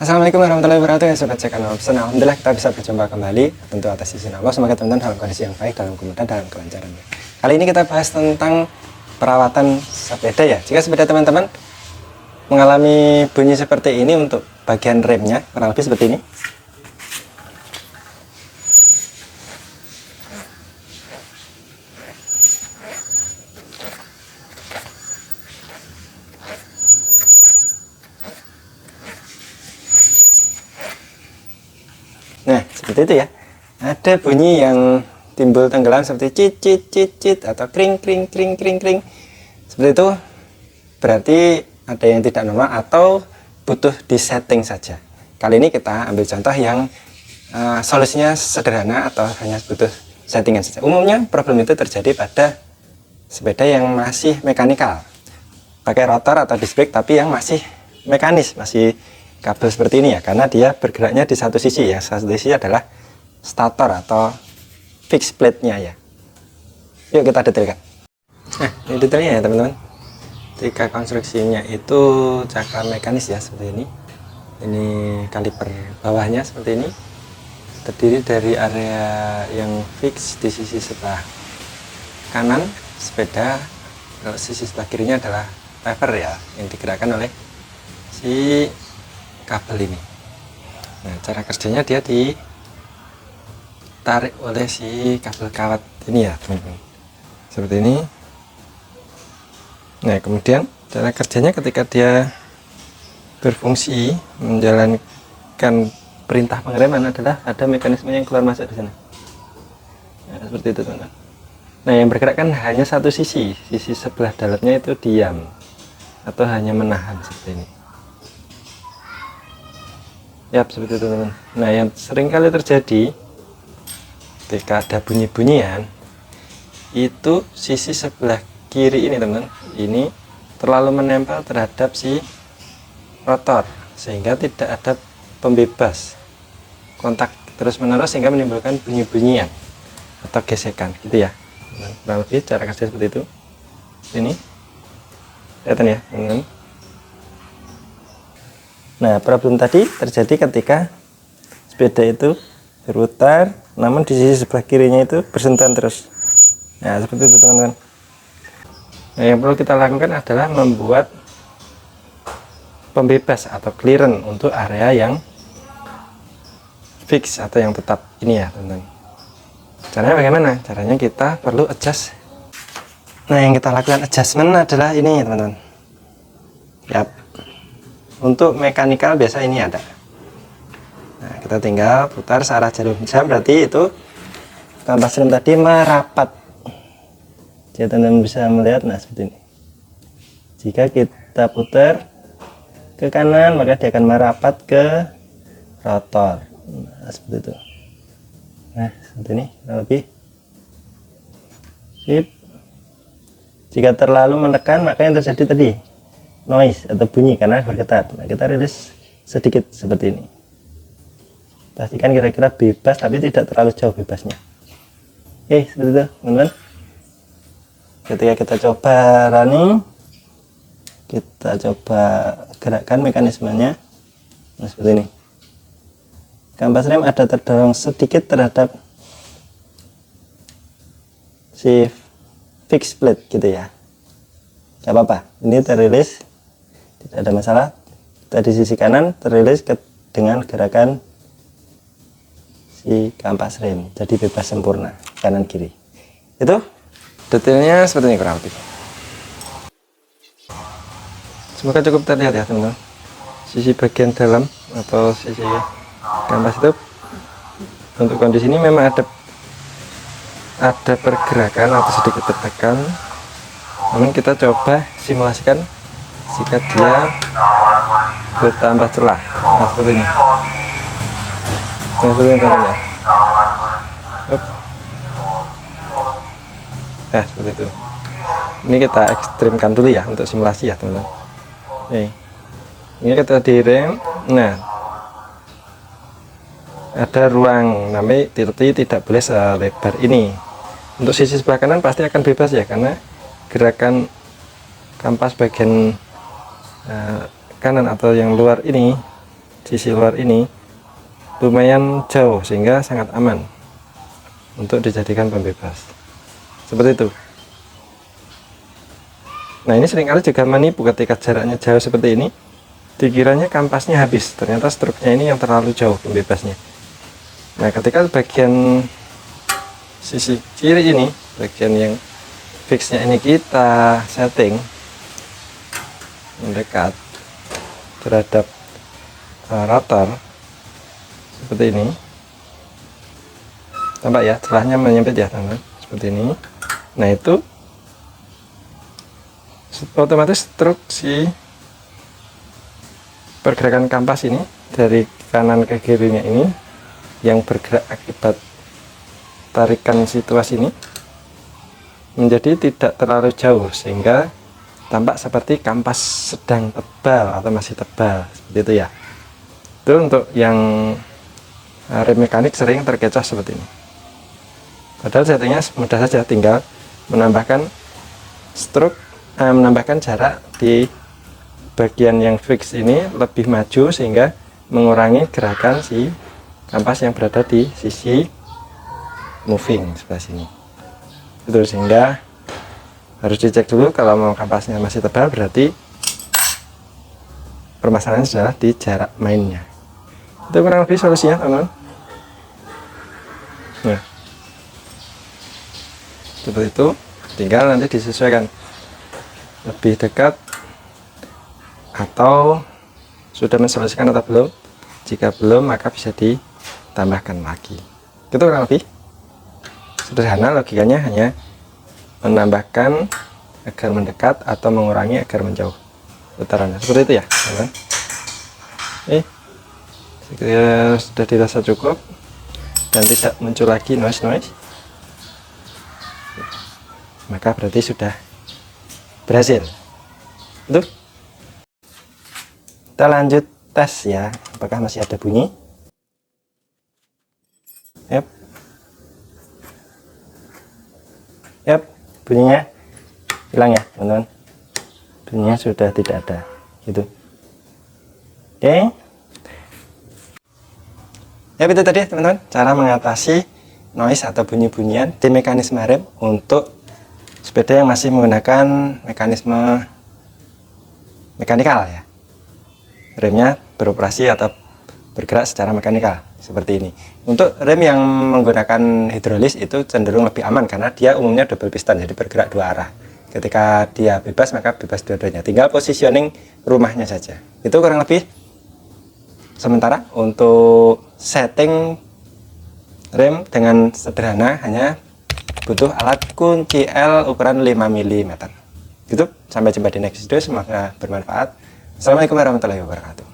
Assalamualaikum warahmatullahi wabarakatuh ya sobat channel Option. Alhamdulillah kita bisa berjumpa kembali tentu atas izin Allah. Semoga teman-teman dalam kondisi yang baik, dalam kemudahan, dalam kelancaran. Kali ini kita bahas tentang perawatan sepeda ya. Jika sepeda teman-teman mengalami bunyi seperti ini untuk bagian remnya, kurang lebih seperti ini. Nah, seperti itu ya. Ada bunyi yang timbul tenggelam seperti cit cit cit cit atau kring kring kring kring kring. Seperti itu berarti ada yang tidak normal atau butuh disetting saja. Kali ini kita ambil contoh yang solusinya sederhana atau hanya butuh settingan saja. Umumnya problem itu terjadi pada sepeda yang masih mekanikal, pakai rotor atau disc brake tapi yang masih mekanis, masih kabel seperti ini ya, karena dia bergeraknya di satu sisi ya. Satu sisi adalah stator atau fixed plate-nya ya. Yuk kita detailkan. Nah, ini detailnya ya teman-teman. Jika konstruksinya itu cakram mekanis ya seperti ini. Ini kaliper bawahnya seperti ini. Terdiri dari area yang fix di sisi sebelah kanan sepeda. Kalau sisi sebelah kirinya adalah lever ya, yang digerakkan oleh si kabel ini. Nah, cara kerjanya dia ditarik oleh si kabel kawat ini ya teman-teman, seperti ini. Nah, kemudian cara kerjanya ketika dia berfungsi menjalankan perintah pengereman adalah ada mekanisme yang keluar masuk di sana. Nah, seperti itu teman-teman. Nah, yang bergerak kan hanya satu sisi sebelah dalamnya itu diam atau hanya menahan seperti ini. Ya, seperti itu teman-teman. Nah, yang sering kali terjadi ketika ada bunyi-bunyian itu sisi sebelah kiri ini teman-teman, ini terlalu menempel terhadap si rotor sehingga tidak ada pembebas kontak terus-menerus sehingga menimbulkan bunyi-bunyian atau gesekan gitu ya. Nah, kurang lebih cara kerja seperti itu. Ini kelihatan ya teman-teman. Nah, problem tadi terjadi ketika sepeda itu berputar, namun di sisi sebelah kirinya itu bersentuhan terus. Nah, seperti itu teman-teman. Nah, yang perlu kita lakukan adalah membuat pembebas atau clearance untuk area yang fix atau yang tetap ini ya teman-teman. Caranya bagaimana? Caranya kita perlu adjust. Nah, yang kita lakukan adjustment adalah ini teman-teman. Yap. Untuk mekanikal biasa ini ada. Nah, kita tinggal putar searah jarum jam, berarti itu kampas rem tadi merapat. Jadi teman-teman bisa melihat, nah seperti ini. Jika kita putar ke kanan, maka dia akan merapat ke rotor. Nah, seperti itu. Nah, seperti ini lebih. Sip. Jika terlalu menekan, maka yang terjadi tadi noise atau bunyi karena bergetar. Nah, kita rilis sedikit seperti ini. Pastikan kira-kira bebas tapi tidak terlalu jauh bebasnya. Oke, seperti itu teman-teman. Ketika kita coba running, kita coba gerakkan mekanismenya. Nah, seperti ini. Kampas rem ada terdorong sedikit terhadap si fixed plate gitu ya. Gak apa-apa, ini terilis, tidak ada masalah. Kita di sisi kanan terilis dengan gerakan si kampas rem, jadi bebas sempurna kanan kiri. Itu detailnya seperti ini kurang lebih. Semoga cukup terlihat ya teman-teman. Sisi bagian dalam atau sisi kampas itu untuk kondisi ini memang ada pergerakan atau sedikit tertekan. Namun kita coba simulasikan jika dia bertambah celah. Nah, seperti ini. Nah, seperti ini ya. Nah, seperti itu. Ini kita ekstrimkan dulu ya untuk simulasi ya teman-teman. Ini kita direm. Nah, ada ruang, namanya tidak boleh selebar ini. Untuk sisi sebelah kanan pasti akan bebas ya, karena gerakan kampas bagian kanan atau yang luar ini sisi luar ini lumayan jauh sehingga sangat aman untuk dijadikan pembebas seperti itu. Nah, ini seringkali juga menipu ketika jaraknya jauh seperti ini, dikiranya kampasnya habis, ternyata struknya ini yang terlalu jauh pembebasnya. Nah, ketika bagian sisi kiri ini, bagian yang fixnya ini kita setting mendekat terhadap rotor seperti ini, tampak ya celahnya menyempit ya teman-teman, seperti ini. Nah, itu otomatis struk si pergerakan kampas ini dari kanan ke kirinya ini yang bergerak akibat tarikan situasi ini menjadi tidak terlalu jauh sehingga tampak seperti kampas sedang tebal atau masih tebal seperti itu ya. Itu untuk yang rem mekanik sering terkecoh seperti ini. Padahal settingnya mudah saja, tinggal menambahkan struk, menambahkan jarak di bagian yang fix ini lebih maju sehingga mengurangi gerakan si kampas yang berada di sisi moving sebelah sini. Itu sehingga harus dicek dulu kalau mau kampasnya masih tebal, berarti permasalahannya adalah di jarak mainnya. Itu kurang lebih solusinya teman-teman. Nah, seperti itu, tinggal nanti disesuaikan lebih dekat atau sudah mensolusikan atau belum. Jika belum, maka bisa ditambahkan lagi. Itu kurang lebih sederhana, logikanya hanya menambahkan agar mendekat atau mengurangi agar menjauh putarannya, seperti itu ya teman-teman. Sekiranya sudah dirasa cukup dan tidak muncul lagi noise, maka berarti sudah berhasil. Itu kita lanjut tes ya, apakah masih ada bunyi. Yap, bunyinya hilang ya teman-teman, bunyinya sudah tidak ada gitu. Oke, ya itu tadi teman-teman cara mengatasi noise atau bunyi-bunyian di mekanisme rem untuk sepeda yang masih menggunakan mekanisme mekanikal ya, remnya beroperasi atau bergerak secara mekanikal seperti ini. Untuk rem yang menggunakan hidrolis itu cenderung lebih aman karena dia umumnya double piston, jadi bergerak dua arah. Ketika dia bebas maka bebas dua-duanya, tinggal positioning rumahnya saja. Itu kurang lebih sementara untuk setting rem dengan sederhana, hanya butuh alat kunci L ukuran 5 mm. Gitu, sampai jumpa di next video, semoga bermanfaat. Assalamualaikum warahmatullahi wabarakatuh.